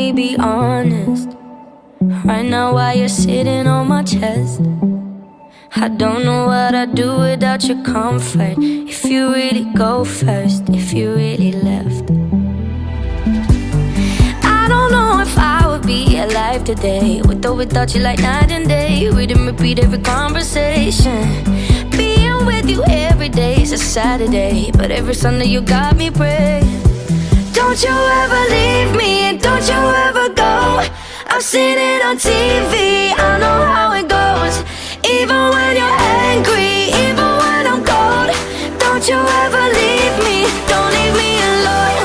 me be honest. Right now while you're sitting on my chest, I don't know what I'd do without your comfort. If you really go first, if you really left, I don't know if I would be alive today, with or without you, like night and day. Read and repeat every conversation. Being with you every day is a Saturday, but every Sunday you got me praying. Don't you ever leave me, and don't you ever go. I've seen it on TV, I know how it goes. Even when you're angry, even when I'm cold, don't you ever leave me, don't leave me alone.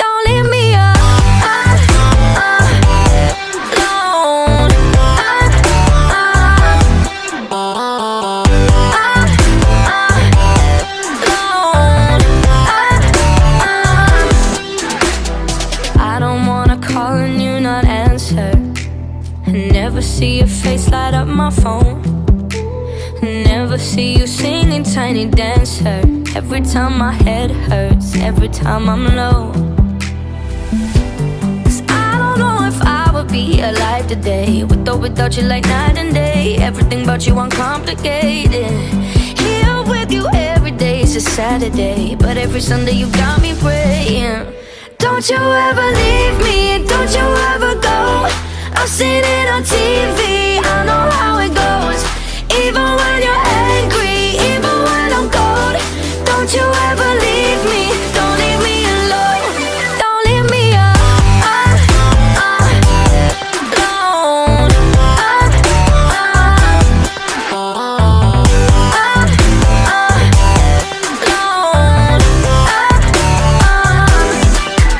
Don't leave me alone. I don't wanna call and you not answer, never see your face light up my phone, never see you singing Tiny Dancer. Every time my head hurts, every time I'm low. 'Cause I don't know if I would be alive today, with or without you, like night and day. Everything about you uncomplicated. Here with you every day is a Saturday, but every Sunday you got me praying. Don't you ever leave me, don't you ever go. I've seen it on TV, I know how it goes. Even when you're angry, even when I'm cold, don't you ever leave me, don't leave me alone. Don't leave me alone.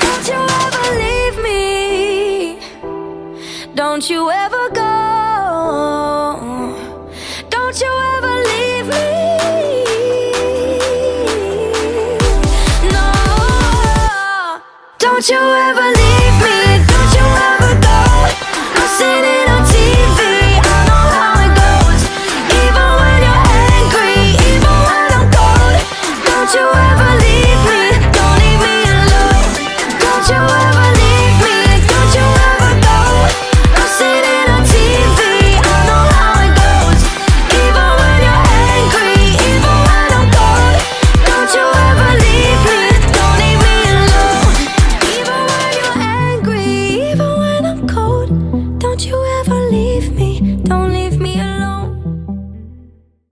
Don't you ever leave me, don't you ever go. Don't you ever leave me. No, don't you ever leave me.